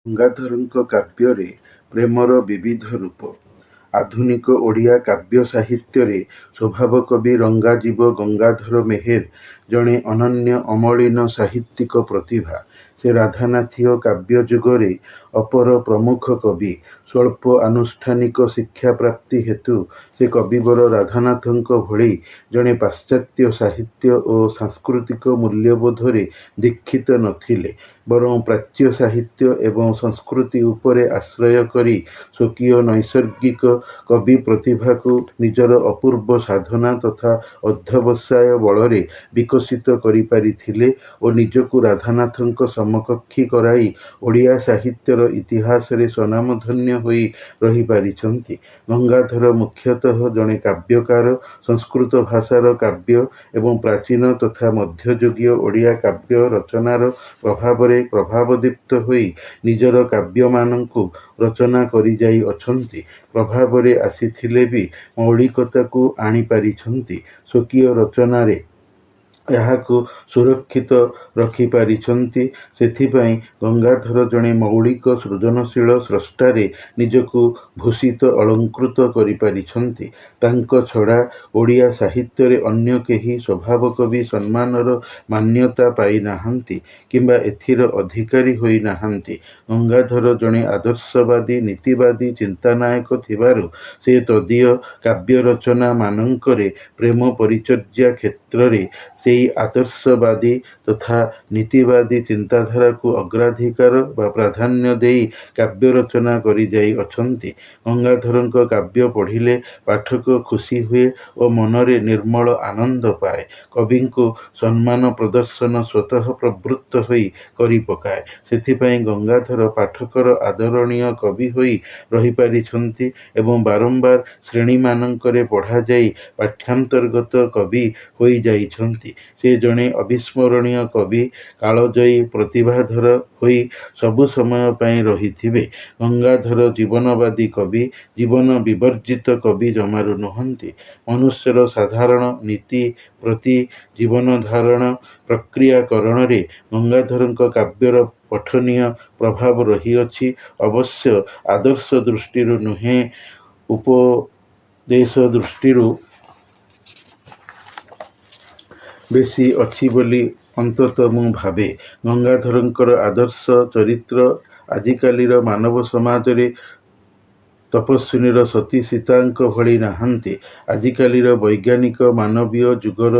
ଗଙ୍ଗାଧରଙ୍କ କାବ୍ୟରେ ପ୍ରେମର ବିବିଧ ରୂପ। ଆଧୁନିକ ଓଡ଼ିଆ କାବ୍ୟ ସାହିତ୍ୟରେ ସ୍ୱଭାବ କବି ରଙ୍ଗାଜୀବ ଗଙ୍ଗାଧର ମେହେର ଜଣେ ଅନନ୍ୟ ଅମଳିନ ସାହିତ୍ୟିକ ପ୍ରତିଭା। ସେ ରାଧାନାଥୀୟ କାବ୍ୟ ଯୁଗରେ ଅପର ପ୍ରମୁଖ କବି। ସ୍ୱଳ୍ପ ଆନୁଷ୍ଠାନିକ ଶିକ୍ଷା ପ୍ରାପ୍ତି ହେତୁ ସେ କବିବର ରାଧାନାଥଙ୍କ ଭଳି ଜଣେ ପାଶ୍ଚାତ୍ୟ ସାହିତ୍ୟ ଓ ସାଂସ୍କୃତିକ ମୂଲ୍ୟବୋଧରେ ଦୀକ୍ଷିତ ନଥିଲେ, ବରଂ ପ୍ରାଚ୍ୟ ସାହିତ୍ୟ ଏବଂ ସଂସ୍କୃତି ଉପରେ ଆଶ୍ରୟ କରି ସ୍ୱକୀୟ ନୈସର୍ଗିକ କବି ପ୍ରତିଭାକୁ ନିଜର ଅପୂର୍ବ ସାଧନା ତଥା ଅଧ୍ୟବସାୟ ବଳରେ ବିକଶିତ କରିପାରିଥିଲେ ଓ ନିଜକୁ ରାଧାନାଥଙ୍କ ସମକକ୍ଷୀ କରାଇ ଓଡ଼ିଆ ସାହିତ୍ୟର ଇତିହାସରେ ସ୍ୱନାମଧନ୍ୟ ହୋଇ ରହିପାରିଛନ୍ତି। ଗଙ୍ଗାଧର ମୁଖ୍ୟତଃ ଜଣେ କାବ୍ୟକାର। ସଂସ୍କୃତ ଭାଷାର କାବ୍ୟ ଏବଂ ପ୍ରାଚୀନ ତଥା ମଧ୍ୟଯୁଗୀୟ ଓଡ଼ିଆ କାବ୍ୟ ରଚନାର ପ୍ରଭାବରେ ପ୍ରଭାବଦୀପ୍ତ ହୋଇ ନିଜର କାବ୍ୟମାନଙ୍କୁ ରଚନା କରିଯାଇଅଛନ୍ତି। ପ୍ରଭାବରେ ଆସିଥିଲେ ବି ମୌଳିକତାକୁ ଆଣିପାରିଛନ୍ତି। ସ୍ୱକୀୟ ରଚନାରେ ଏହାକୁ ସୁରକ୍ଷିତ ରଖିପାରିଛନ୍ତି। ସେଥିପାଇଁ ଗଙ୍ଗାଧର ଜଣେ ମୌଳିକ ସୃଜନଶୀଳ ସ୍ରଷ୍ଟାରେ ନିଜକୁ ଭୂଷିତ ଅଳଙ୍କୃତ କରିପାରିଛନ୍ତି। ତାଙ୍କ ଛଡ଼ା ଓଡ଼ିଆ ସାହିତ୍ୟରେ ଅନ୍ୟ କେହି ସ୍ୱଭାବକବି ସମ୍ମାନର ମାନ୍ୟତା ପାଇନାହାନ୍ତି କିମ୍ବା ଏଥିର ଅଧିକାରୀ ହୋଇନାହାନ୍ତି। ଗଙ୍ଗାଧର ଜଣେ ଆଦର୍ଶବାଦୀ ନୀତିବାଦୀ ଚିନ୍ତାନାୟକ ଥିବାରୁ ସେ ତଦୀୟ କାବ୍ୟରଚନା ମାନଙ୍କରେ ପ୍ରେମ ପରିଚର୍ଯ୍ୟା କ୍ଷେତ୍ରରେ ସେହି ଆଦର୍ଶବାଦୀ ତଥା ନୀତିବାଦୀ ଚିନ୍ତାଧାରାକୁ ଅଗ୍ରାଧିକାର ବା ପ୍ରାଧାନ୍ୟ ଦେଇ କାବ୍ୟ ରଚନା କରିଯାଇଅଛନ୍ତି। ଗଙ୍ଗାଧରଙ୍କ କାବ୍ୟ ପଢ଼ିଲେ ପାଠକ ଖୁସି ହୁଏ ଓ ମନରେ ନିର୍ମଳ ଆନନ୍ଦ ପାଏ। କବିଙ୍କୁ ସମ୍ମାନ ପ୍ରଦର୍ଶନ ସ୍ୱତଃ ପ୍ରବୃତ୍ତ ହୋଇ କରିପକାଏ। ସେଥିପାଇଁ ଗଙ୍ଗାଧର ପାଠକର ଆଦରଣୀୟ କବି ହୋଇ ରହିପାରିଛନ୍ତି ଏବଂ ବାରମ୍ବାର ଶ୍ରେଣୀମାନଙ୍କରେ ପଢ଼ାଯାଇ ପାଠ୍ୟାନ୍ତର୍ଗତ କବି ହୋଇଯାଇଛନ୍ତି। ସେ ଜଣେ ଅବିସ୍ମରଣୀୟ କବି, କାଳଜୟୀ ପ୍ରତିଭାଧର ହୋଇ ସବୁ ସମୟ ପାଇଁ ରହିଥିବେ। ଗଙ୍ଗାଧର ଜୀବନବାଦୀ କବି, ଜୀବନ ବିବର୍ଜିତ କବି ଜମାରୁ ନୁହନ୍ତି। ମନୁଷ୍ୟର ସାଧାରଣ ନୀତି ପ୍ରତି ଜୀବନଧାରଣ ପ୍ରକ୍ରିୟାକରଣରେ ଗଙ୍ଗାଧରଙ୍କ କାବ୍ୟର ପଠନୀୟ ପ୍ରଭାବ ରହିଅଛି। ଅବଶ୍ୟ ଆଦର୍ଶ ଦୃଷ୍ଟିରୁ ନୁହେଁ, ଉପଦେଶ ଦୃଷ୍ଟିରୁ ବେଶୀ ଅଛି ବୋଲି ଅନ୍ତତଃ ମୁଁ ଭାବେ। ଗଙ୍ଗାଧରଙ୍କର ଆଦର୍ଶ ଚରିତ୍ର ଆଜିକାଲିର ମାନବ ସମାଜରେ ତପସ୍ୱିନୀର ସତୀ ସୀତାଙ୍କ ଭଳି ନାହାନ୍ତି। ଆଜିକାଲିର ବୈଜ୍ଞାନିକ ମାନବୀୟ ଯୁଗର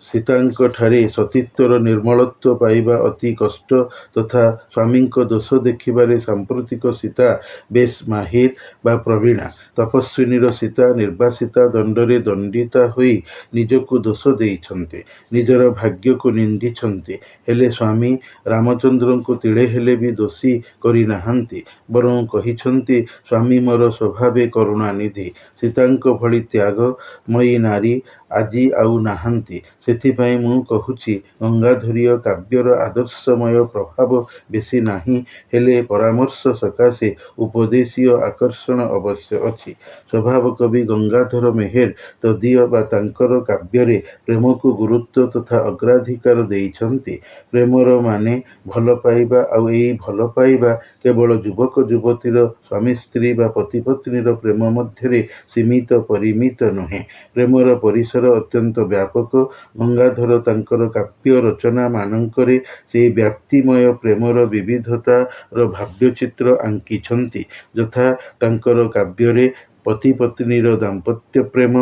ସୀତାଙ୍କଠାରେ ସତୀତ୍ୱର ନିର୍ମଳତ୍ୱ ପାଇବା ଅତି କଷ୍ଟ ତଥା ସ୍ୱାମୀଙ୍କ ଦୋଷ ଦେଖିବାରେ ସାମ୍ପ୍ରତିକ ସୀତା ବେଶ୍ ମାହିର ବା ପ୍ରବୀଣା। ତପସ୍ୱିନୀର ସୀତା ନିର୍ବାସିତା ଦଣ୍ଡରେ ଦଣ୍ଡିତା ହୋଇ ନିଜକୁ ଦୋଷ ଦେଇଛନ୍ତି, ନିଜର ଭାଗ୍ୟକୁ ନିନ୍ଦିଛନ୍ତି। ହେଲେ ସ୍ୱାମୀ ରାମଚନ୍ଦ୍ରଙ୍କୁ ତିଳେ ହେଲେ ବି ଦୋଷୀ କରିନାହାନ୍ତି, ବରଂ କହିଛନ୍ତି ସ୍ୱାମୀ ମୋର ସ୍ୱଭାବେ କରୁଣାନିଧି। ସୀତାଙ୍କ ଭଳି ତ୍ୟାଗମୟୀ ନାରୀ ଆଜି ଆଉ ନାହାନ୍ତି। ସେଥିପାଇଁ ମୁଁ କହୁଛି ଗଙ୍ଗାଧରୀୟ କାବ୍ୟର ଆଦର୍ଶମୟ ପ୍ରଭାବ ବେଶୀ ନାହିଁ, ହେଲେ ପରାମର୍ଶ ସକାଶେ ଉପଦେଶୀୟ ଆକର୍ଷଣ ଅବଶ୍ୟ ଅଛି। ସ୍ୱଭାବକବି ଗଙ୍ଗାଧର ମେହେର ତଦୀୟ ବା ତାଙ୍କର କାବ୍ୟରେ ପ୍ରେମକୁ ଗୁରୁତ୍ୱ ତଥା ଅଗ୍ରାଧିକାର ଦେଇଛନ୍ତି। ପ୍ରେମର ମାନେ ଭଲ ପାଇବା, ଆଉ ଏହି ଭଲ ପାଇବା କେବଳ ଯୁବକ ଯୁବତୀର ସ୍ୱାମୀ ସ୍ତ୍ରୀ ବା ପତି ପତ୍ନୀର ପ୍ରେମ ମଧ୍ୟରେ ସୀମିତ ପରିମିତ ନୁହେଁ। ପ୍ରେମର ପରିସର ଅତ୍ୟନ୍ତ ବ୍ୟାପକ। ଗଙ୍ଗାଧର ତାଙ୍କର କାବ୍ୟ ରଚନା ମାନଙ୍କରେ ସେହି ବ୍ୟାପ୍ତିମୟ ପ୍ରେମର ବିବିଧତାର ଭାବ୍ୟଚିତ୍ର ଆଙ୍କିଛନ୍ତି। ଯଥା ତାଙ୍କର କାବ୍ୟରେ ପତି ପତ୍ନୀର ଦାମ୍ପତ୍ୟ ପ୍ରେମ,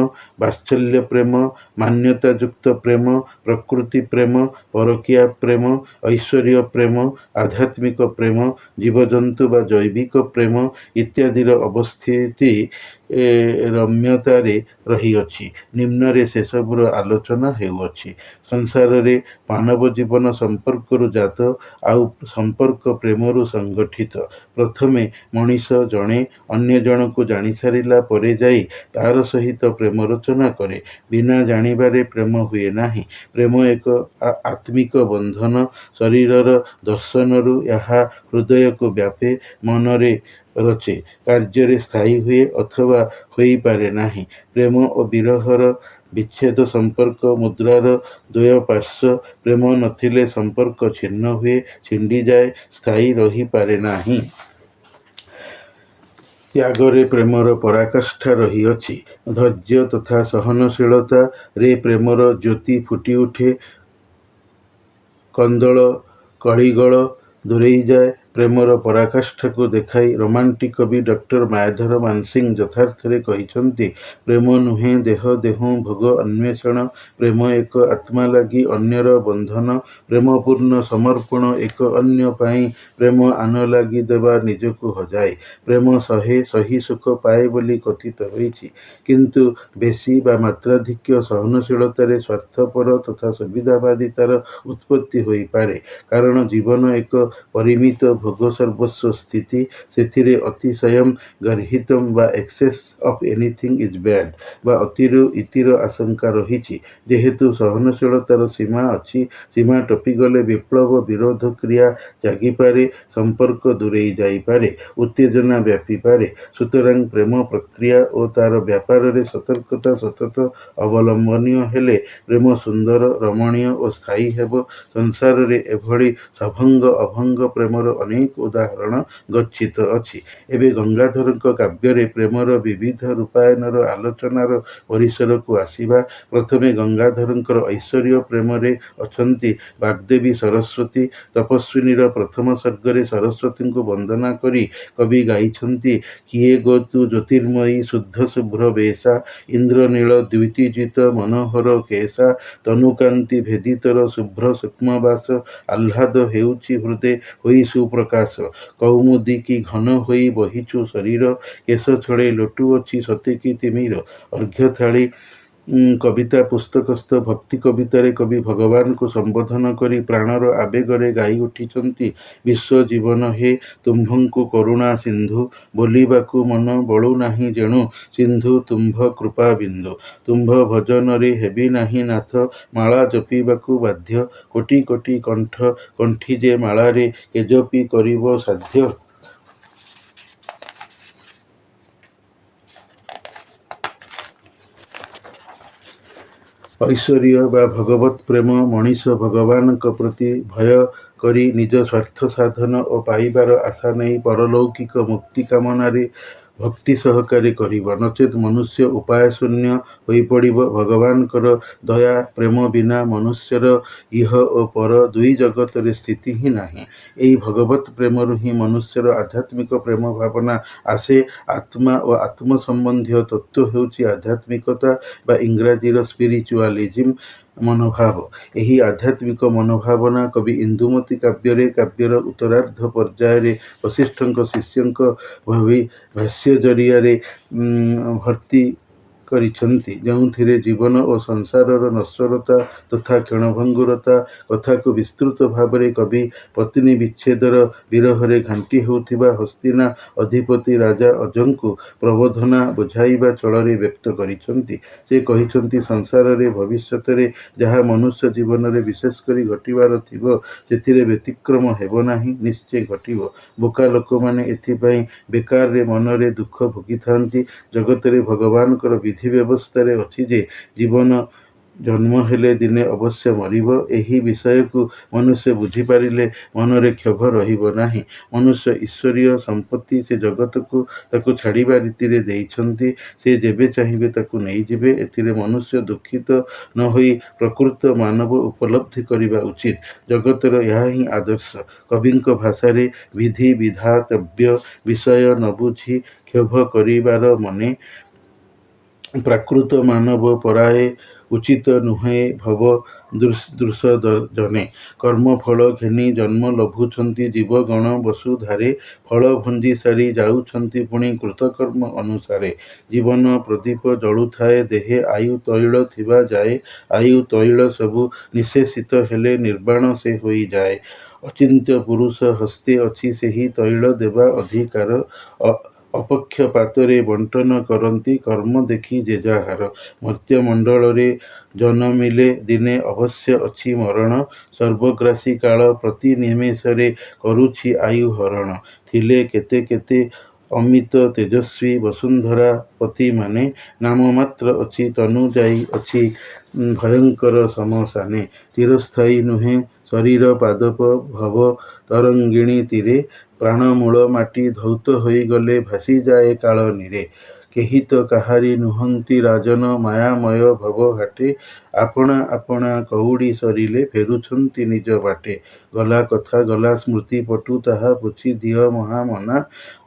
ବାତ୍ସଲ୍ୟ ପ୍ରେମ, ମାନ୍ୟତାଯୁକ୍ତ ପ୍ରେମ, ପ୍ରକୃତି ପ୍ରେମ, ପରକୀୟା ପ୍ରେମ, ଐଶ୍ୱର୍ଯ୍ୟ ପ୍ରେମ, ଆଧ୍ୟାତ୍ମିକ ପ୍ରେମ, ଜୀବଜନ୍ତୁ ବା ଜୈବିକ ପ୍ରେମ ଇତ୍ୟାଦିର ଅବସ୍ଥିତି ରମ୍ୟତାରେ ରହିଅଛି। ନିମ୍ନରେ ସେସବୁର ଆଲୋଚନା ହେଉଅଛି। ସଂସାରରେ ମାନବ ଜୀବନ ସମ୍ପର୍କରୁ ଜାତ, ଆଉ ସମ୍ପର୍କ ପ୍ରେମରୁ ସଂଗଠିତ। ପ୍ରଥମେ ମଣିଷ ଜଣେ ଅନ୍ୟ ଜଣକୁ ଜାଣିସାରିଲା ପରେ ଯାଇ ତାର ସହିତ ପ୍ରେମ ରଚନା କରେ। ବିନା ଜାଣିବାରେ ପ୍ରେମ ହୁଏ ନାହିଁ। ପ୍ରେମ ଏକ ଆତ୍ମିକ ବନ୍ଧନ। ଶରୀରର ଦର୍ଶନରୁ ଏହା ହୃଦୟକୁ ବ୍ୟାପେ, ମନରେ ରଚେ, କାର୍ଯ୍ୟରେ ସ୍ଥାୟୀ ହୁଏ ଅଥବା ହୋଇପାରେ ନାହିଁ। ପ୍ରେମ ଓ ବିରହର ବିଚ୍ଛେଦ ସମ୍ପର୍କ ମୁଦ୍ରାର ଦ୍ୱୟ ପାର୍ଶ୍ୱ। ପ୍ରେମ ନଥିଲେ ସମ୍ପର୍କ ଛିନ୍ନ ହୁଏ, ଛିଣ୍ଡିଯାଏ, ସ୍ଥାୟୀ ରହିପାରେ ନାହିଁ। ତ୍ୟାଗରେ ପ୍ରେମର ପରାକାଷ୍ଠା ରହିଅଛି। ଧୈର୍ଯ୍ୟ ତଥା ସହନଶୀଳତାରେ ପ୍ରେମର ଜ୍ୟୋତି ଫୁଟିଉଠେ। କନ୍ଦଳ କଳିଗଳ ଦୂରେଇଯାଏ। ପ୍ରେମର ପରାକାଷ୍ଠାକୁ ଦେଖାଇ ରୋମାଣ୍ଟିକ କବି ଡକ୍ଟର ମାୟାଧର ମାନସିଂହ ଯଥାର୍ଥରେ କହିଛନ୍ତି, ପ୍ରେମ ନୁହେଁ ଦେହ ଦେହୁଁ ଭୋଗ ଅନ୍ୱେଷଣ, ପ୍ରେମ ଏକ ଆତ୍ମା ଲାଗି ଅନ୍ୟର ବନ୍ଧନ, ପ୍ରେମପୂର୍ଣ୍ଣ ସମର୍ପଣ ଏକ ଅନ୍ୟ ପାଇଁ, ପ୍ରେମ ଆନ ଲାଗି ଦେବା ନିଜକୁ ହଜାଏ। ପ୍ରେମ ସହି ସୁଖ ପାଏ ବୋଲି କଥିତ ହୋଇଛି। କିନ୍ତୁ ବେଶୀ ବା ମାତ୍ରାଧିକ୍ୟ ସହନଶୀଳତାରେ ସ୍ୱାର୍ଥପର ତଥା ସୁବିଧାବାଦୀତାର ଉତ୍ପତ୍ତି ହୋଇପାରେ। କାରଣ ଜୀବନ ଏକ ପରିମିତ ଭୋଗସର୍ବସ୍ୱ ସ୍ଥିତି। ସେଥିରେ ଅତିଶୟମ୍ ଗର୍ହିତମ୍ ବା excess of anything is bad ବା ଅତିରୁ ଇତିର ଆଶଙ୍କା ରହିଛି। ଯେହେତୁ ସହନଶୀଳତାର ସୀମା ଅଛି, ସୀମା ଟପିଗଲେ ବିପ୍ଳବ ବିରୋଧ କ୍ରିୟା ଜାଗିପାରେ, ସମ୍ପର୍କ ଦୂରେଇ ଯାଇପାରେ, ଉତ୍ତେଜନା ବ୍ୟାପିପାରେ। ସୁତରାଂ ପ୍ରେମ ପ୍ରକ୍ରିୟା ଓ ତାର ବ୍ୟାପାରରେ ସତର୍କତା ସତତ ଅବଲମ୍ବନୀୟ ହେଲେ ପ୍ରେମ ସୁନ୍ଦର, ରମଣୀୟ ଓ ସ୍ଥାୟୀ ହେବ। ସଂସାରରେ ଏଭଳି ସଭଙ୍ଗ ଅଭଙ୍ଗ ପ୍ରେମର ଅନେକ ଉଦାହରଣ ଗଚ୍ଛିତ ଅଛି। ଏବେ ଗଙ୍ଗାଧରଙ୍କ କାବ୍ୟରେ ପ୍ରେମର ବିବିଧ ରୂପାୟନର ଆଲୋଚନାର ପରିସରକୁ ଆସିବା। ପ୍ରଥମେ ଗଙ୍ଗାଧରଙ୍କର ଐଶ୍ୱର୍ଯ୍ୟ ପ୍ରେମରେ ଅଛନ୍ତି ବାଗ୍ଦେବୀ ସରସ୍ୱତୀ। ତପସ୍ୱିନୀର ପ୍ରଥମ ସର୍ଗରେ ସରସ୍ୱତୀଙ୍କୁ ବନ୍ଦନା କରି କବି ଗାଇଛନ୍ତି, କିଏ ଗୋ ତୁ ଜ୍ୟୋତିର୍ମୟୀ ଶୁଦ୍ଧ ଶୁଭ୍ର ବେଶା, ଇନ୍ଦ୍ରନୀଳ ଦ୍ୟୁତିଜିତ ମନୋହର କେଶା, ତନୁକାନ୍ତି ଭେଦି ତୋର ଶୁଭ୍ର ସୂକ୍ଷ୍ମବାସ, ଆହ୍ଲାଦ ହେଉଛି ହୃଦେ ହୋଇ ସୁପ୍ରକାଶ, କୌମୁଦି କି ଘନ ହୋଇ ବହିଛୁ ଶରୀର, କେଶ ଛଳେ ଲୋଟୁଅଛି ସତେ କି ତିମିର। ଅର୍ଘ୍ୟଥାଳି କବିତା ପୁସ୍ତକସ୍ଥ ଭକ୍ତି କବିତାରେ କବି ଭଗବାନଙ୍କୁ ସମ୍ବୋଧନ କରି ପ୍ରାଣର ଆବେଗରେ ଗାଇ ଉଠିଛନ୍ତି, ବିଶ୍ୱ ଜୀବନ ହେ ତୁମ୍ଭଙ୍କୁ କରୁଣା ସିନ୍ଧୁ, ବୋଲିବାକୁ ମନ ବଳୁନାହିଁ ଯେଣୁ, ସିନ୍ଧୁ ତୁମ୍ଭ କୃପା ବିନ୍ଦୁ। ତୁମ୍ଭ ଭଜନରେ ହେବି ନାହିଁ ନାଥ, ମାଳା ଜପିବାକୁ ବାଧ୍ୟ, କୋଟି କୋଟି କଣ୍ଠ କଣ୍ଠି ଯେ ମାଳାରେ, କେଜପି କରିବ ସାଧ୍ୟ। ଐଶ୍ୱର୍ଯ୍ୟ ବା ଭଗବତ୍ ପ୍ରେମ ମଣିଷ ଭଗବାନଙ୍କ ପ୍ରତି ଭୟ କରି ନିଜ ସ୍ୱାର୍ଥ ସାଧନ ଓ ପାଇବାର ଆଶା ନେଇ ପରଲୌକିକ ମୁକ୍ତି କାମନାରେ ଭକ୍ତି ସହକାରେ କରିବ, ନଚେତ୍ ମନୁଷ୍ୟ ଉପାୟଶୂନ୍ୟ ହୋଇପଡ଼ିବ। ଭଗବାନଙ୍କର ଦୟା ପ୍ରେମ ବିନା ମନୁଷ୍ୟର ଇହ ଓ ପର ଦୁଇ ଜଗତରେ ସ୍ଥିତି ହିଁ ନାହିଁ। ଏହି ଭଗବତ୍ ପ୍ରେମରୁ ହିଁ ମନୁଷ୍ୟର ଆଧ୍ୟାତ୍ମିକ ପ୍ରେମ ଭାବନା ଆସେ। ଆତ୍ମା ଓ ଆତ୍ମ ସମ୍ବନ୍ଧୀୟ ତତ୍ତ୍ୱ ହେଉଛି ଆଧ୍ୟାତ୍ମିକତା ବା ଇଂରାଜୀର ସ୍ପିରିଚୁଆଲିଜିମ୍ ମନୋଭାବ। ଏହି ଆଧ୍ୟାତ୍ମିକ ମନୋଭାବନା କବି ଇନ୍ଦୁମତୀ କାବ୍ୟରେ କାବ୍ୟର ଉତ୍ତରାର୍ଦ୍ଧ ପର୍ଯ୍ୟାୟରେ ବଶିଷ୍ଠଙ୍କ ଶିଷ୍ୟଙ୍କ ଭାଷ୍ୟ ଜରିଆରେ ଭର୍ତ୍ତି କରିଛନ୍ତି, ଯେଉଁଥିରେ ଜୀବନ ଓ ସଂସାରର ନଶ୍ୱରତା ତଥା କ୍ଷଣଭଙ୍ଗୁରତା କଥାକୁ ବିସ୍ତୃତ ଭାବରେ କବି ପତ୍ନୀ ବିଚ୍ଛେଦର ବିରହରେ ଘାଣ୍ଟି ହେଉଥିବା ହସ୍ତିନା ଅଧିପତି ରାଜା ଅଜଙ୍କୁ ପ୍ରବୋଧନା ବୁଝାଇବା ଛଳରେ ବ୍ୟକ୍ତ କରିଛନ୍ତି। ସେ କହିଛନ୍ତି, ସଂସାରରେ ଭବିଷ୍ୟତରେ ଯାହା ମନୁଷ୍ୟ ଜୀବନରେ ବିଶେଷ କରି ଘଟିବାର ଥିବ, ସେଥିରେ ବ୍ୟତିକ୍ରମ ହେବ ନାହିଁ, ନିଶ୍ଚେ ଘଟିବ। ବୋକା ଲୋକମାନେ ଏଥିପାଇଁ ବେକାରରେ ମନରେ ଦୁଃଖ ଭୋଗିଥାନ୍ତି। ଜଗତରେ ଭଗବାନଙ୍କର ବିଧି ବ୍ୟବସ୍ଥାରେ ଅଛି ଯେ ଜୀବନ ଜନ୍ମ ହେଲେ ଦିନେ ଅବଶ୍ୟ ମରିବ। ଏହି ବିଷୟକୁ ମନୁଷ୍ୟ ବୁଝିପାରିଲେ ମନରେ କ୍ଷୋଭ ରହିବ ନାହିଁ। ମନୁଷ୍ୟ ଈଶ୍ୱରୀୟ ସମ୍ପତ୍ତି, ସେ ଜଗତକୁ ତାକୁ ଛାଡ଼ିବା ରୀତିରେ ଦେଇଛନ୍ତି। ସେ ଯେବେ ଚାହିଁବେ ତାକୁ ନେଇଯିବେ। ଏଥିରେ ମନୁଷ୍ୟ ଦୁଃଖିତ ନ ହୋଇ ପ୍ରକୃତ ମାନବ ଉପଲବ୍ଧି କରିବା ଉଚିତ। ଜଗତର ଏହା ହିଁ ଆଦର୍ଶ। କବିଙ୍କ ଭାଷାରେ ବିଧି ବିଧାତବ୍ୟ ବିଷୟ ନ ବୁଝି କ୍ଷୋଭ କରିବାର ମନେ। ପ୍ରାକୃତ ମାନବ ପରାୟେ ଉଚିତ ନୁହେଁ ଭବ ଦୃଶ ଜନେ। କର୍ମଫଳ ଘେନି ଜନ୍ମ ଲଭୁଛନ୍ତି ଜୀବଗଣ ବସୁଧାରେ, ଫଳ ଭଞ୍ଜି ସାରି ଯାଉଛନ୍ତି ପୁଣି କୃତକର୍ମ ଅନୁସାରେ। ଜୀବନ ପ୍ରଦୀପ ଜଳୁଥାଏ ଦେହେ ଆୟୁ ତୈଳ ଥିବା ଯାଏ, ଆୟୁ ତୈଳ ସବୁ ନିଃଶେଷିତ ହେଲେ ନିର୍ବାଣ ସେ ହୋଇଯାଏ। ଅଚିନ୍ତ୍ୟ ପୁରୁଷ ହସ୍ତେ ଅଛି ସେହି ତୈଳ ଦେବା ଅଧିକାର, ଅପକ୍ଷପାତରେ ବଣ୍ଟନ କରନ୍ତି କର୍ମ ଦେଖି ଯେ ଯାହାର। ମର୍ତ୍ତ୍ୟମଣ୍ଡଳରେ ଜନମିଲେ ଦିନେ ଅବଶ୍ୟ ଅଛି ମରଣ, ସର୍ବଗ୍ରାସୀ କାଳ ପ୍ରତି ନିମେଷରେ କରୁଛି ଆୟୁ ହରଣ। ଥିଲେ କେତେ କେତେ ଅମିତ ତେଜସ୍ୱୀ ବସୁନ୍ଧରା ପତିମାନେ ନାମ ମାତ୍ର ଅଛି ତନୁ ଯାଇ ଅଛି ଭୟଙ୍କର ସମସାନେ ଚିରସ୍ଥାୟୀ ନୁହେଁ ଶରୀର ପାଦପ ଭବ ତରଙ୍ଗିଣୀ ତୀରେ ପ୍ରାଣମୂଳ ମାଟି ଧୌତ ହୋଇଗଲେ ଭାସିଯାଏ କାଳ ନୀରେ କେହି ତ କାହାରି ନୁହନ୍ତି ରାଜନ ମାୟାମୟ ଭବ ଘାଟେ ଆପଣା ଆପଣା କଉଡ଼ି ସରିଲେ ଫେରୁଛନ୍ତି ନିଜ ବାଟେ ଗଲା କଥା ଗଲା ସ୍ମୃତି ପଟୁ ତାହା ପୋଛି ଦିଅ ମହାମନା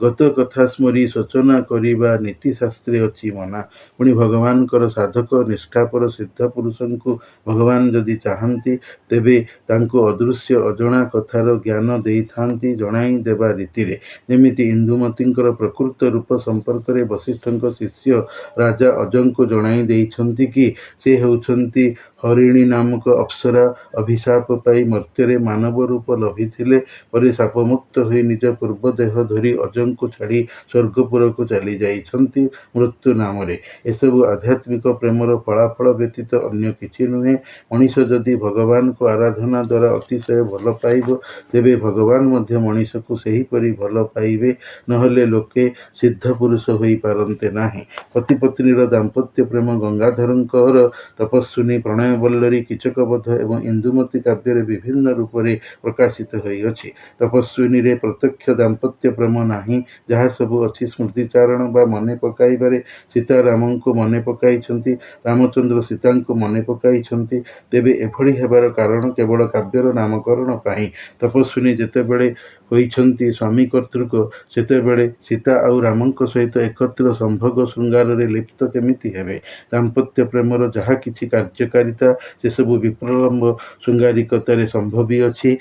ଗତ କଥା ସ୍ମରି ଶୋଚନା କରିବା ନୀତିଶାସ୍ତ୍ରେ ଅଛି ମନା ପୁଣି ଭଗବାନଙ୍କର ସାଧକ ନିଷ୍ଠାପର ସିଦ୍ଧ ପୁରୁଷଙ୍କୁ ଭଗବାନ ଯଦି ଚାହାନ୍ତି ତେବେ ତାଙ୍କୁ ଅଦୃଶ୍ୟ ଅଜଣା କଥାର ଜ୍ଞାନ ଦେଇଥାନ୍ତି ଜଣାଇ ଦେବା ରୀତିରେ ଯେମିତି ଇନ୍ଦୁମତୀଙ୍କର ପ୍ରକୃତ ରୂପ ସମ୍ପର୍କରେ ବଶିଷ୍ଠଙ୍କ ଶିଷ୍ୟ ରାଜା ଅଜଙ୍କୁ ଜଣାଇ ଦେଇଛନ୍ତି କି ସେ ହେଉଛନ୍ତି ହରିଣୀ ନାମକ ଅପ୍ସରା ଅଭିଶାପ ପାଇ ମର୍ତ୍ତ୍ୟରେ ମାନବ ରୂପ ଲଭିଥିଲେ ପରେ ଶାପମୁକ୍ତ ହୋଇ ନିଜ ପୂର୍ବ ଦେହ ଧରି ଅଜଙ୍କୁ ଛାଡ଼ି ସ୍ୱର୍ଗପୁରକୁ ଚାଲି ଯାଇଛନ୍ତି ମୃତ୍ୟୁ ନାମରେ ଏସବୁ ଆଧ୍ୟାତ୍ମିକ ପ୍ରେମର ଫଳାଫଳ ବ୍ୟତୀତ ଅନ୍ୟ କିଛି ନୁହେଁ ମଣିଷ ଯଦି ଭଗବାନଙ୍କୁ ଆରାଧନା ଦ୍ୱାରା ଅତିଶୟ ଭଲ ପାଇବ ତେବେ ଭଗବାନ ମଧ୍ୟ ମଣିଷକୁ ସେହିପରି ଭଲ ପାଇବେ ନହେଲେ ଲୋକେ ସିଦ୍ଧ ପୁରୁଷ ହୋଇପାରନ୍ତେ ନାହିଁ ପତିପତ୍ନୀର ଦାମ୍ପତ୍ୟ ପ୍ରେମ ଗଙ୍ଗାଧରଙ୍କର ତପସ୍ୱିନୀ ପ୍ରଣୟବଲ୍ଲରୀ କୀଚକବଧ ଏବଂ ଇନ୍ଦୁମତୀ କାବ୍ୟରେ ବିଭିନ୍ନ ରୂପରେ ପ୍ରକାଶିତ ହୋଇଅଛି ତପସ୍ୱିନୀରେ ପ୍ରତ୍ୟକ୍ଷ ଦାମ୍ପତ୍ୟ ପ୍ରେମ ନାହିଁ ଯାହା ସବୁ ଅଛି ସ୍ମୃତିଚାରଣ ବା ମନେ ପକାଇବାରେ ସୀତା ରାମଙ୍କୁ ମନେ ପକାଇଛନ୍ତି ରାମଚନ୍ଦ୍ର ସୀତାଙ୍କୁ ମନେ ପକାଇଛନ୍ତି ତେବେ ଏଭଳି ହେବାର କାରଣ କେବଳ କାବ୍ୟର ନାମକରଣ ପାଇଁ ତପସ୍ୱିନୀ ଯେତେବେଳେ ହୋଇଛନ୍ତି ସ୍ୱାମୀ କର୍ତ୍ତୃକ ସେତେବେଳେ ସୀତା ଆଉ ରାମଙ୍କ ସହିତ ଏକତ୍ର ସମ୍ଭୋଗ ଶୃଙ୍ଗାରରେ ଲିପ୍ତ କେମିତି ହେବେ ଦାମ୍ପତ୍ୟ ପ୍ରେମର ଯାହା କିଛି କାର୍ଯ୍ୟକାରିତା ସେସବୁ ବିପ୍ରଲମ୍ବ ଶୃଙ୍ଗାରିକତାରେ ସମ୍ଭବୀ ଅଛି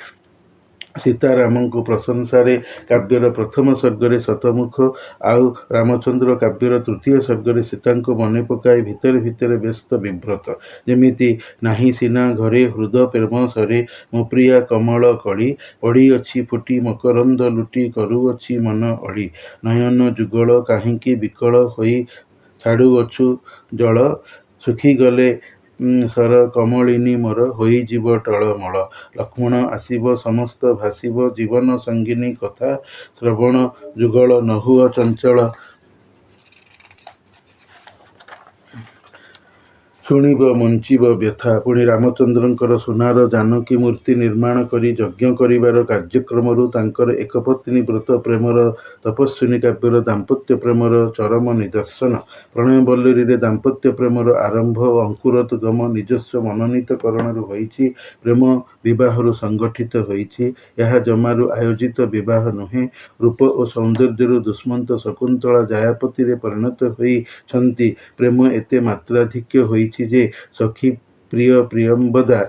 ସୀତାରାମଙ୍କୁ ପ୍ରଶଂସାରେ କାବ୍ୟର ପ୍ରଥମ ସର୍ଗରେ ଶତମୁଖ ଆଉ ରାମଚନ୍ଦ୍ର କାବ୍ୟର ତୃତୀୟ ସର୍ଗରେ ସୀତାଙ୍କୁ ମନେ ପକାଇ ଭିତରେ ଭିତରେ ବ୍ୟସ୍ତ ବିବ୍ରତ ଯେମିତି ନାହିଁ ସିନା ଘରେ ହୃଦ ପ୍ରେମ ସରେ ମୋ ପ୍ରିୟା କମଳ କଳି ପଡ଼ିଅଛି ଫୁଟି ମକରନ୍ଦ ଲୁଟି କରୁଅଛି ମନ ଅଳି ନୟନ ଯୁଗଳ କାହିଁକି ବିକଳ ହୋଇ ଛାଡ଼ୁଅଛୁ ଜଳ ଶୁଖିଗଲେ ସର କମଳିନୀ ମୋର ହୋଇଯିବ ଟଳମଳ ଲକ୍ଷ୍ମଣ ଆସିବ ସମସ୍ତ ଭାସିବ ଜୀବନ ସଙ୍ଗିନୀ କଥା ଶ୍ରବଣ ଯୁଗଳ ନହୁଅ ଚଞ୍ଚଳ ଶୁଣିବ ବଞ୍ଚିବ ବ୍ୟଥା ପୁଣି ରାମଚନ୍ଦ୍ରଙ୍କର ସୁନାର ଜାନକୀ ମୂର୍ତ୍ତି ନିର୍ମାଣ କରି ଯଜ୍ଞ କରିବାର କାର୍ଯ୍ୟକ୍ରମରୁ ତାଙ୍କର ଏକପତ୍ନୀ ବ୍ରତ ପ୍ରେମର ତପସ୍ୱିନୀ କାବ୍ୟର ଦାମ୍ପତ୍ୟ ପ୍ରେମର ଚରମ ନିଦର୍ଶନ ପ୍ରଣୟବଲ୍ଲରୀରେ ଦାମ୍ପତ୍ୟ ପ୍ରେମର ଆରମ୍ଭ ଓ ଅଙ୍କୁରୋଦ୍ଗମ ନିଜସ୍ୱ ମନୋନୀତକରଣରୁ ହୋଇଛି ପ୍ରେମ ବିବାହରୁ ସଂଗଠିତ ହୋଇଛି ଏହା ଜମାରୁ ଆୟୋଜିତ ବିବାହ ନୁହେଁ ରୂପ ଓ ସୌନ୍ଦର୍ଯ୍ୟରୁ ଦୁଷ୍ମନ୍ତ ଶକୁନ୍ତଳା ଜାୟାପତିରେ ପରିଣତ ହୋଇଛନ୍ତି ପ୍ରେମ ଏତେ ମାତ୍ରାଧିକ୍ୟ ହୋଇଛି ଯେ ସଖୀ ପ୍ରିୟ ପ୍ରିୟମ୍ବଦା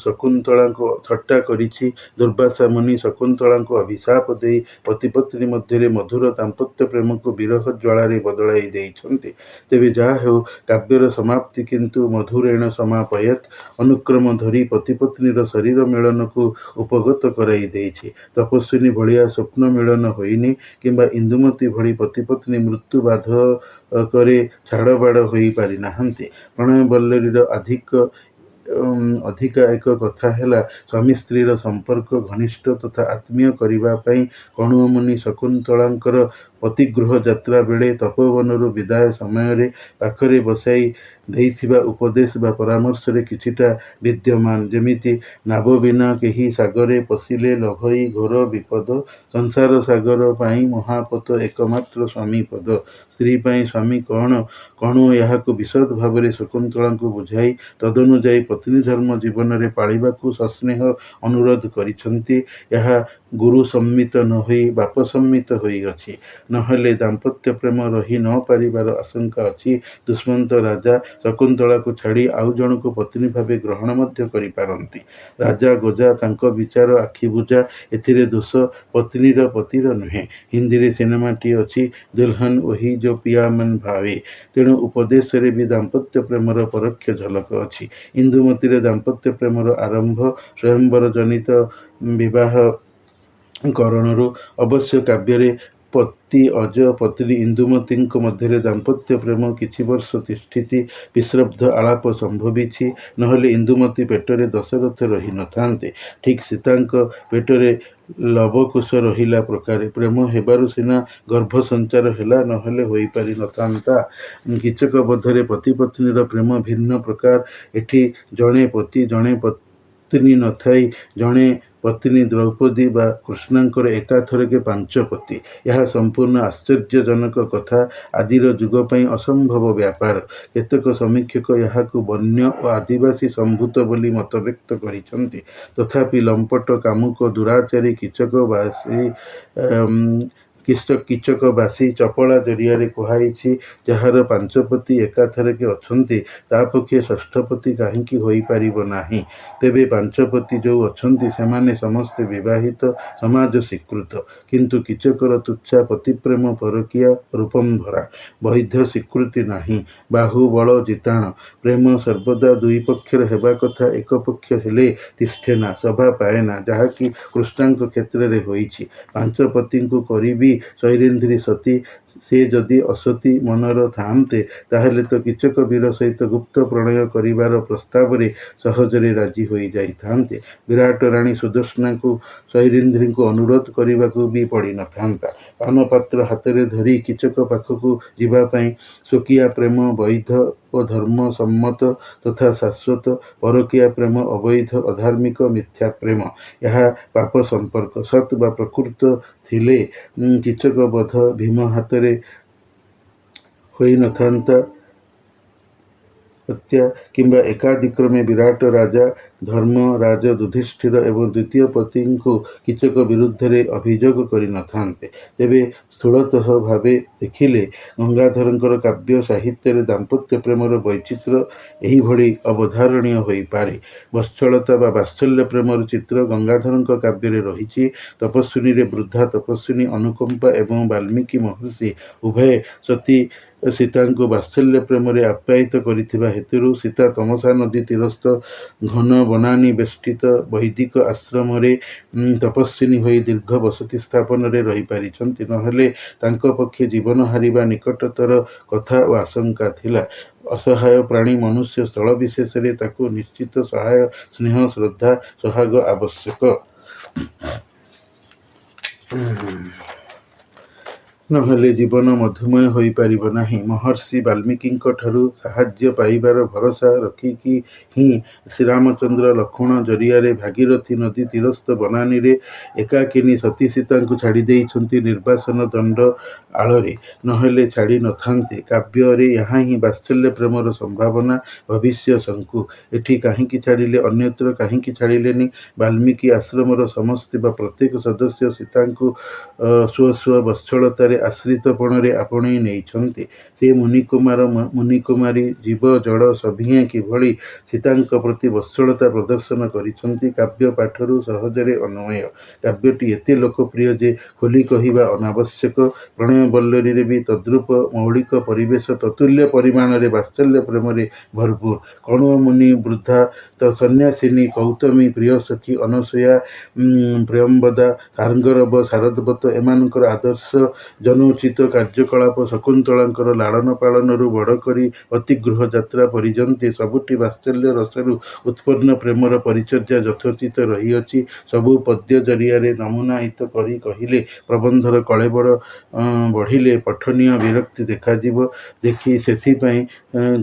ଶକୁନ୍ତଳାଙ୍କୁ ଥଟ୍ଟା କରିଛି ଦୁର୍ବାସା ମୁନି ଶକୁନ୍ତଳାଙ୍କୁ ଅଭିଶାପ ଦେଇ ପତିପତ୍ନୀ ମଧ୍ୟରେ ମଧୁର ଦାମ୍ପତ୍ୟ ପ୍ରେମକୁ ବିରହ ଜ୍ୱାଳାରେ ବଦଳାଇ ଦେଇଛନ୍ତି ତେବେ ଯାହା ହେଉ କାବ୍ୟର ସମାପ୍ତି କିନ୍ତୁ ମଧୁରେଣ ସମାପୟେତ୍ ଅନୁକ୍ରମ ଧରି ପତିପତ୍ନୀର ଶରୀର ମିଳନକୁ ଉପଗତ କରାଇ ଦେଇଛି ତପସ୍ୱିନୀ ଭଳିଆ ସ୍ୱପ୍ନ ମିଳନ ହୋଇନି କିମ୍ବା ଇନ୍ଦୁମତୀ ଭଳି ପତିପତ୍ନୀ ମୃତ୍ୟୁ ବାଧକରେ ଛାଡ଼ବାଡ଼ ହୋଇପାରିନାହାନ୍ତି ପ୍ରଣୟବଲ୍ଲରୀର ଅଧିକା ଏକ କଥା ହେଲା ସ୍ୱାମୀ ସ୍ତ୍ରୀର ସମ୍ପର୍କ ଘନିଷ୍ଠ ତଥା ଆତ୍ମୀୟ କରିବା ପାଇଁ କଣ୍ୱ ମୁନି ଶକୁନ୍ତଳାଙ୍କର ପତିଗୃହ ଯାତ୍ରା ବେଳେ ତପୋବନରୁ ବିଦାୟ ସମୟରେ ପାଖରେ ବସାଇ ଦେଇଥିବା ଉପଦେଶ ବା ପରାମର୍ଶରେ କିଛିଟା ବିଦ୍ୟମାନ ଯେମିତି ନାବ ବିନା କେହି ସାଗରେ ପଶିଲେ ଲଭଇ ଘୋର ବିପଦ ସଂସାର ସାଗର ପାଇଁ ମହାପତ ଏକମାତ୍ର ସ୍ୱାମୀ ପଦ ସ୍ତ୍ରୀ ପାଇଁ ସ୍ୱାମୀ କଣ କଣ୍ୱ ଏହାକୁ ବିଶଦ ଭାବରେ ଶକୁନ୍ତଳାଙ୍କୁ ବୁଝାଇ ତଦନୁଯାୟୀ ପତ୍ନୀ ଧର୍ମ ଜୀବନରେ ପାଳିବାକୁ ସସ୍ନେହ ଅନୁରୋଧ କରିଛନ୍ତି ଏହା ଗୁରୁ ସମ୍ମିତ ନ ହୋଇ ବାପ ସମ୍ମିତ ହୋଇଅଛି ନହେଲେ ଦାମ୍ପତ୍ୟ ପ୍ରେମ ରହି ନ ପାରିବାର ଆଶଙ୍କା ଅଛି ଦୁଷ୍ମନ୍ତ ରାଜା ଶକୁନ୍ତଳାକୁ ଛାଡ଼ି ଆଉ ଜଣକୁ ପତ୍ନୀ ଭାବେ ଗ୍ରହଣ ମଧ୍ୟ କରିପାରନ୍ତି ରାଜା ଗୋଜା ତାଙ୍କ ବିଚାର ଆଖିବୁଜା ଏଥିରେ ଦୋଷ ପତ୍ନୀର ପତିର ନୁହେଁ ହିନ୍ଦୀରେ ସିନେମାଟି ଅଛି ଦୁଲ୍ହନ ଓହି ଜୋ ପିଆ ମନ ଭାବେ ତେଣୁ ଉପଦେଶରେ ବି ଦାମ୍ପତ୍ୟ ପ୍ରେମର ପରୋକ୍ଷ ଝଲକ ଅଛି ଇନ୍ଦୁମତୀରେ ଦାମ୍ପତ୍ୟ ପ୍ରେମର ଆରମ୍ଭ ସ୍ୱୟଂବର ଜନିତ ବିବାହ କରଣରୁ ଅବଶ୍ୟ କାବ୍ୟରେ ପତି ଅଜ ପତ୍ନୀ ଇନ୍ଦୁମତୀଙ୍କ ମଧ୍ୟରେ ଦାମ୍ପତ୍ୟ ପ୍ରେମ କିଛି ବର୍ଷ ତିଷ୍ଠିତି ବିଶ୍ରବ୍ଧ ଆଳାପ ସମ୍ଭବିଛି, ନହେଲେ ଇନ୍ଦୁମତୀ ପେଟରେ ଦଶରଥ ରହି ନଥାନ୍ତେ। ଠିକ୍ ସୀତାଙ୍କ ପେଟରେ ଲବକୁଶ ରହିଲା ପ୍ରକାରେ ପ୍ରେମ ହେବାରୁ ସିନା ଗର୍ଭ ସଞ୍ଚାର ହେଲା, ନହେଲେ ହୋଇପାରି ନଥାନ୍ତା। କୀଚକ ବଧରେ ପତି ପତ୍ନୀର ପ୍ରେମ ଭିନ୍ନ ପ୍ରକାର। ଏଠି ଜଣେ ପତି ଜଣେ ପତ୍ନୀ ନଥାଇ ଜଣେ ପତ୍ନୀ ଦ୍ରୌପଦୀ ବା କୃଷ୍ଣଙ୍କର ଏକାଥରକେ 5 ପତି। ଏହା ସମ୍ପୂର୍ଣ୍ଣ ଆଶ୍ଚର୍ଯ୍ୟଜନକ କଥା, ଆଜିର ଯୁଗ ପାଇଁ ଅସମ୍ଭବ ବ୍ୟାପାର। କେତେକ ସମୀକ୍ଷକ ଏହାକୁ ବନ୍ୟ ଓ ଆଦିବାସୀ ସମ୍ଭୂତ ବୋଲି ମତବ୍ୟକ୍ତ କରିଛନ୍ତି। ତଥାପି ଲମ୍ପଟ କାମୁକ ଦୁରାଚାରୀ କୀଚକବାସୀ ଚପଳା ଜରିଆରେ କୁହାଇଛି, ଯାହାର 5 ପତି ଏକାଥରକେ ଅଛନ୍ତି, ତା ପକ୍ଷେ ଷଷ୍ଠପତି କାହିଁକି ହୋଇପାରିବ ନାହିଁ? ତେବେ 5 ପତି ଯୋଉ ଅଛନ୍ତି, ସେମାନେ ସମସ୍ତେ ବିବାହିତ, ସମାଜ ସ୍ୱୀକୃତ। କିନ୍ତୁ କୀଚକର ତୁଚ୍ଛା ପତିପ୍ରେମ ପରକୀୟା ରୂପମ୍ଭରା। ବୈଧ ସ୍ୱୀକୃତି ନାହିଁ। ବାହୁବଳ ଜିତାଣ। ପ୍ରେମ ସର୍ବଦା ଦୁଇ ପକ୍ଷର ହେବା କଥା, ଏକ ପକ୍ଷ ହେଲେ ତିଷ୍ଠେନା, ଶୋଭା ପାଏନା, ଯାହାକି କୃଷ୍ଣଙ୍କ କ୍ଷେତ୍ରରେ ହୋଇଛି। 5 ପତିଙ୍କୁ କରିବି ଶୈରେନ୍ଦ୍ରୀ ସତୀ। ସେ ଯଦି ଅସତୀ ମନର ଥାଆନ୍ତେ, ତାହେଲେ ତ କୀଚକ ବୀର ସହିତ ଗୁପ୍ତ ପ୍ରଣୟ କରିବାର ପ୍ରସ୍ତାବରେ ସହଜରେ ରାଜି ହୋଇଯାଇଥାନ୍ତେ। ବିରାଟ ରାଣୀ ସୁଦର୍ଶନାଙ୍କୁ ଶୈରେନ୍ଦ୍ରୀଙ୍କୁ ଅନୁରୋଧ କରିବାକୁ ବି ପଡ଼ିନଥାନ୍ତା। ପାନପାତ୍ର ହାତରେ ଧରି କୀଚକ ପାଖକୁ ଯିବା ପାଇଁ। ସ୍ୱକୀୟା ପ୍ରେମ ବୈଧ ଓ ଧର୍ମସମ୍ମତ ତଥା ଶାଶ୍ୱତ। ପରକୀୟା ପ୍ରେମ ଅବୈଧ, ଅଧାର୍ମିକ, ମିଥ୍ୟା ପ୍ରେମ। ଏହା ପାପ ସମ୍ପର୍କ। ସତ୍ ବା ପ୍ରକୃତ ଥିଲେ କୀଚକ ବଧ ଭୀମ ହାତରେ ହୋଇନଥାନ୍ତା। ହତ୍ୟା କିମ୍ବା ଏକାଦିକ୍ରମେ ବିରାଟ ରାଜା ଧର୍ମରାଜ ଯୁଧିଷ୍ଠିର ଏବଂ ଦ୍ୱିତୀୟ ପତିଙ୍କୁ କୀଚକ ବିରୁଦ୍ଧରେ ଅଭିଯୋଗ କରିନଥାନ୍ତେ। ତେବେ ସ୍ଥୂଳତଃ ଭାବେ ଦେଖିଲେ ଗଙ୍ଗାଧରଙ୍କର କାବ୍ୟ ସାହିତ୍ୟରେ ଦାମ୍ପତ୍ୟ ପ୍ରେମର ବୈଚିତ୍ର୍ୟ ଏହିଭଳି ଅବଧାରଣୀୟ ହୋଇପାରେ। ବତ୍ସଳତା ବା ବାତ୍ସଲ୍ୟ ପ୍ରେମର ଚିତ୍ର ଗଙ୍ଗାଧରଙ୍କ କାବ୍ୟରେ ରହିଛି। ତପସ୍ୱିନୀରେ ବୃଦ୍ଧା ତପସ୍ୱିନୀ ଅନୁକମ୍ପା ଏବଂ ବାଲ୍ମୀକି ମହର୍ଷି ଉଭୟେ ସତୀ ସୀତାଙ୍କୁ ବାତ୍ସଲ୍ୟ ପ୍ରେମରେ ଆପ୍ୟାୟିତ କରିଥିବା ହେତୁରୁ ସୀତା ତମସା ନଦୀ ତୀରସ୍ଥ ଘନ ବନାନୀ ବେଷ୍ଟିତ ବୈଦିକ ଆଶ୍ରମରେ ତପସ୍ୱିନୀ ହୋଇ ଦୀର୍ଘ ବସତି ସ୍ଥାପନରେ ରହିପାରିଛନ୍ତି। ନହେଲେ ତାଙ୍କ ପକ୍ଷେ ଜୀବନ ହାରିବା ନିକଟତର କଥା ଓ ଆଶଙ୍କା ଥିଲା। ଅସହାୟ ପ୍ରାଣୀ ମନୁଷ୍ୟ ସ୍ଥଳ ବିଶେଷରେ ତାକୁ ନିଶ୍ଚିତ ସହାୟ, ସ୍ନେହ, ଶ୍ରଦ୍ଧା, ସୋହାଗ ଆବଶ୍ୟକ। ନହେଲେ ଜୀବନ ମଧୁମୟ ହୋଇପାରିବ ନାହିଁ। ମହର୍ଷି ବାଲ୍ମୀକିଙ୍କଠାରୁ ସାହାଯ୍ୟ ପାଇବାର ଭରସା ରଖିକି ହିଁ ଶ୍ରୀରାମଚନ୍ଦ୍ର ଲକ୍ଷ୍ମଣ ଜରିଆରେ ଭାଗୀରଥୀ ନଦୀ ତୀରସ୍ଥ ବନାନୀରେ ଏକାକିନୀ ସତୀ ସୀତାଙ୍କୁ ଛାଡ଼ିଦେଇଛନ୍ତି ନିର୍ବାସନ ଦଣ୍ଡ ଆଳରେ। ନହେଲେ ଛାଡ଼ି ନଥାନ୍ତେ। କାବ୍ୟରେ ଏହା ହିଁ ବାତ୍ସଲ୍ୟ ପ୍ରେମର ସମ୍ଭାବନା, ଭବିଷ୍ୟ ଶଙ୍କୁ। ଏଠି କାହିଁକି ଛାଡ଼ିଲେ, ଅନ୍ୟତ୍ର କାହିଁକି ଛାଡ଼ିଲେନି? ବାଲ୍ମୀକି ଆଶ୍ରମର ସମସ୍ତେ ବା ପ୍ରତ୍ୟେକ ସଦସ୍ୟ ସୀତାଙ୍କୁ ସ୍ୱ ବତ୍ସଳତାରେ ଆଶ୍ରିତପଣରେ ଆପଣେଇ ନେଇଛନ୍ତି। ସେ ମୁନିକୁମାର ମୁନିକୁମାରୀ ଜୀବ ଜଡ଼ ସଭିଏଁ କିଭଳି ସୀତାଙ୍କ ପ୍ରତି ବତ୍ସଳତା ପ୍ରଦର୍ଶନ କରିଛନ୍ତି, କାବ୍ୟ ପାଠରୁ ସହଜରେ ଅନୁମେୟ। କାବ୍ୟଟି ଏତେ ଲୋକପ୍ରିୟ ଯେ ଖୋଲି କହିବା ଅନାବଶ୍ୟକ। ପ୍ରଣୟବଲ୍ଲରୀରେ ବି ତଦ୍ରୂପ ମୌଳିକ ପରିବେଶ ତତୁଲ୍ୟ ପରିମାଣରେ ବାତ୍ସଲ୍ୟ ପ୍ରେମରେ ଭରପୁର। କଣ୍ୱ ମୁନି, ବୃଦ୍ଧା ସନ୍ନ୍ୟାସିନୀ, କୌତମୀ, ପ୍ରିୟସଖୀ, ଅନସୂୟା, ପ୍ରିୟମ୍ବଦା, ସାର୍ଙ୍ଗରବ, ଶାରଦବତ ଏମାନଙ୍କର ଆଦର୍ଶ ଜନୋଚିତ କାର୍ଯ୍ୟକଳାପ, ଶକୁନ୍ତଳାଙ୍କର ଲାଳନ ପାଳନରୁ ବଡ଼ କରି ଅତିଗୃହ ଯାତ୍ରା ପର୍ଯ୍ୟନ୍ତେ ସବୁଠି ବାତ୍ସଲ୍ୟ ରସରୁ ଉତ୍ପନ୍ନ ପ୍ରେମର ପରିଚର୍ଯ୍ୟା ଯଥୋଚିତ ରହିଅଛି। ସବୁ ପଦ୍ୟ ଜରିଆରେ ନମୁନାୟିତ କରି କହିଲେ ପ୍ରବନ୍ଧର କଳେବର ବଢ଼ିଲେ ପଠନୀୟ ବିରକ୍ତି ଦେଖାଯିବ। ସେଥିପାଇଁ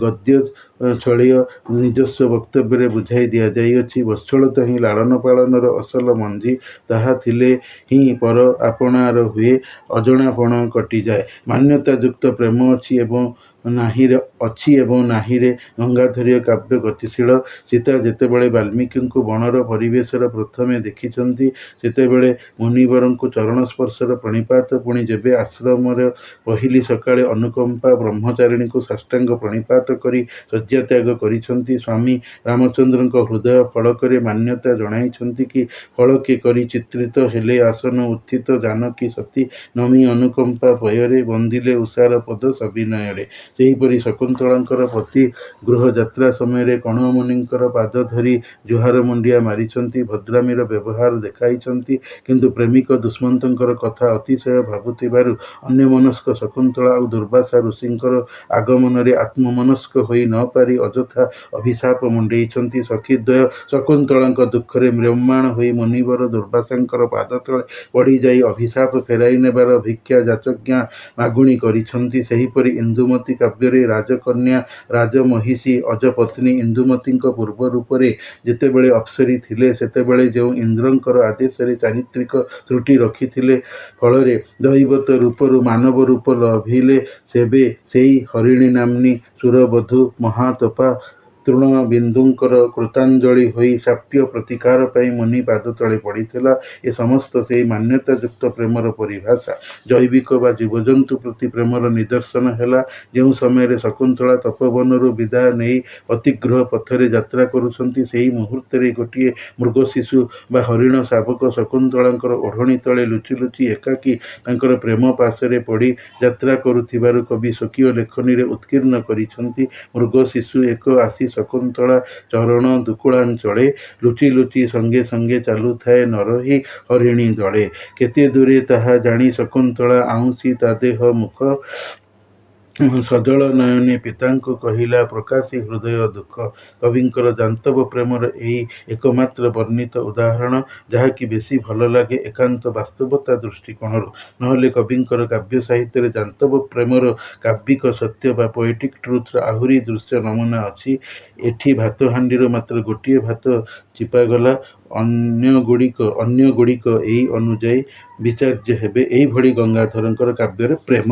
ଗଦ୍ୟ ଛଳୀୟ ନିଜସ୍ୱ ବକ୍ତବ୍ୟରେ ବୁଝାଇ ଦିଆଯାଇଅଛି, ବତ୍ସଳତା ହିଁ ଲାଳନ ପାଳନର ଅସଲ ମଞ୍ଜି। ତାହା ଥିଲେ ହିଁ ପର ଆପଣାର ହୁଏ, ଅଜଣାପଣ କଟିଯାଏ। ମାନ୍ୟତାଯୁକ୍ତ ପ୍ରେମ ଅଛି ଏବଂ ନାହିରେ ଗଙ୍ଗାଧରୀୟ କାବ୍ୟ ଗତିଶୀଳ। ସୀତା ଯେତେବେଳେ ବାଲ୍ମୀକିଙ୍କୁ ବଣର ପରିବେଶର ପ୍ରଥମେ ଦେଖିଛନ୍ତି, ସେତେବେଳେ ମୁନିବରଙ୍କୁ ଚରଣ ସ୍ପର୍ଶର ପ୍ରଣିପାତ, ପୁଣି ଯେବେ ଆଶ୍ରମର ପହିଲି ସକାଳେ ଅନୁକମ୍ପା ବ୍ରହ୍ମଚାରିଣୀଙ୍କୁ ସାଷ୍ଟାଙ୍ଗ ପ୍ରଣିପାତ କରି ଶଯ୍ୟାତ୍ୟାଗ କରିଛନ୍ତି। ସ୍ୱାମୀ ରାମଚନ୍ଦ୍ରଙ୍କ ହୃଦୟ ଫଳକରେ ମାନ୍ୟତା ଜଣାଇଛନ୍ତି କି ଫଳକେ କରି ଚିତ୍ରିତ ହେଲେ ଆସନ ଉତ୍ଥିତ ଜାନକୀ ସତୀ ନମି ଅନୁକମ୍ପା ଭୟରେ ବନ୍ଦିଲେ ଉଷାର ପଦ ସବିନୟରେ। ସେହିପରି ଶକୁନ୍ତଳାଙ୍କର ପତି ଗୃହ ଯାତ୍ରା ସମୟରେ କଣ୍ୱମୁନିଙ୍କର ପାଦ ଧରି ଜୁହାର ମୁଣ୍ଡିଆ ମାରିଛନ୍ତି, ଭଦ୍ରାମୀର ବ୍ୟବହାର ଦେଖାଇଛନ୍ତି। କିନ୍ତୁ ପ୍ରେମିକ ଦୁଷ୍ମନ୍ତଙ୍କର କଥା ଅତିଶୟ ଭାବୁଥିବାରୁ ଅନ୍ୟମନସ୍କ ଶକୁନ୍ତଳା ଆଉ ଦୁର୍ବାସା ଋଷିଙ୍କର ଆଗମନରେ ଆତ୍ମମନସ୍କ ହୋଇ ନ ପାରି ଅଯଥା ଅଭିଶାପ ମୁଣ୍ଡେଇଛନ୍ତି। ସଖୀଦ୍ୱୟ ଶକୁନ୍ତଳାଙ୍କ ଦୁଃଖରେ ମ୍ରିୟମାଣ ହୋଇ ମୁନିବର ଦୁର୍ବାସାଙ୍କର ପାଦତଳେ ପଡ଼ିଯାଇ ଅଭିଶାପ ଫେରାଇ ନେବାର ଭିକ୍ଷା ଯାଚଜ୍ଞା ମାଗୁଣି କରିଛନ୍ତି। ସେହିପରି ଇନ୍ଦୁମତୀ କାବ୍ୟରେ ରାଜକନ୍ୟା ରାଜମହିଷୀ ଅଜପତ୍ନୀ ଇନ୍ଦୁମତୀଙ୍କ ପୂର୍ବ ରୂପରେ ଯେତେବେଳେ ଅପ୍ସରୀ ଥିଲେ, ସେତେବେଳେ ଯେଉଁ ଇନ୍ଦ୍ରଙ୍କର ଆଦେଶରେ ଚାରିତ୍ରିକ ତ୍ରୁଟି ରଖିଥିଲେ, ଫଳରେ ଦୈବତ ରୂପରୁ ମାନବ ରୂପ ଲଭିଲେ, ସେବେ ସେଇ ହରିଣୀ ନାମ୍ନୀ ସୁରବଧୂ ମହାତପା ତୃଣବିନ୍ଦୁଙ୍କର କୃତାଞ୍ଜଳି ହୋଇ ଶାପ୍ୟ ପ୍ରତିକାର ପାଇଁ ମୁନି ପାଦତଳେ ପଡ଼ିଥିଲା। ଏ ସମସ୍ତ ସେହି ମାନ୍ୟତାଯୁକ୍ତ ପ୍ରେମର ପରିଭାଷା। ଜୈବିକ ବା ଜୀବଜନ୍ତୁ ପ୍ରତି ପ୍ରେମର ନିଦର୍ଶନ ହେଲା, ଯେଉଁ ସମୟରେ ଶକୁନ୍ତଳା ତପୋବନରୁ ବିଦାୟ ନେଇ ପତିଗୃହ ପଥରେ ଯାତ୍ରା କରୁଛନ୍ତି, ସେହି ମୁହୂର୍ତ୍ତରେ ଗୋଟିଏ ମୃଗଶିଶୁ ବା ହରିଣ ଶାବକ ଶକୁନ୍ତଳାଙ୍କର ଓଢ଼ଣୀ ତଳେ ଲୁଚି ଲୁଚି ଏକାକୀ ତାଙ୍କର ପ୍ରେମ ପାଶରେ ପଡ଼ି ଯାତ୍ରା କରୁଥିବାର କବି ସ୍ୱକୀୟ ଲେଖନୀରେ ଉତ୍କୀର୍ଣ୍ଣ କରିଛନ୍ତି। ମୃଗଶିଶୁ ଏକ ଆସି ଶକୁନ୍ତଳା ଚରଣ ଦୁକୁଳାଞ୍ଚଳେ, ଲୁଚି ଲୁଚି ସଙ୍ଗେ ସଙ୍ଗେ ଚାଲୁଥାଏ ନରହି ହରିଣୀ ଦଳେ। କେତେ ଦୂରେ ତାହା ଜାଣି ଶକୁନ୍ତଳା ଆଉଁସି ତା ଦେହ ମୁଖ ସଜଳ ନୟନେ ପିତାଙ୍କୁ କହିଲା ପ୍ରକାଶି ହୃଦୟ ଦୁଃଖ। କବିଙ୍କର ଜାନ୍ତବ ପ୍ରେମର ଏଇ ଏକମାତ୍ର ବର୍ଣ୍ଣିତ ଉଦାହରଣ, ଯାହାକି ବେଶୀ ଭଲ ଲାଗେ ଏକାନ୍ତ ବାସ୍ତବତା ଦୃଷ୍ଟିକୋଣରୁ। ନହେଲେ କବିଙ୍କର କାବ୍ୟ ସାହିତ୍ୟରେ ଜାନ୍ତବ ପ୍ରେମର କାବ୍ୟିକ ସତ୍ୟ ବା ପୋଏଟିକ୍ ଟ୍ରୁଥର ଆହୁରି ଦୃଶ୍ୟ ନମୁନା ଅଛି। ଏଠି ଭାତ ହାଣ୍ଡିରୁ ମାତ୍ର ଗୋଟିଏ ଭାତ ଚିପାଗଲା, ଅନ୍ୟଗୁଡ଼ିକ ଏଇ ଅନୁଯାୟୀ ବିଚାର୍ଯ୍ୟ ହେବେ। ଏଇଭଳି ଗଙ୍ଗାଧରଙ୍କର କାବ୍ୟରେ ପ୍ରେମ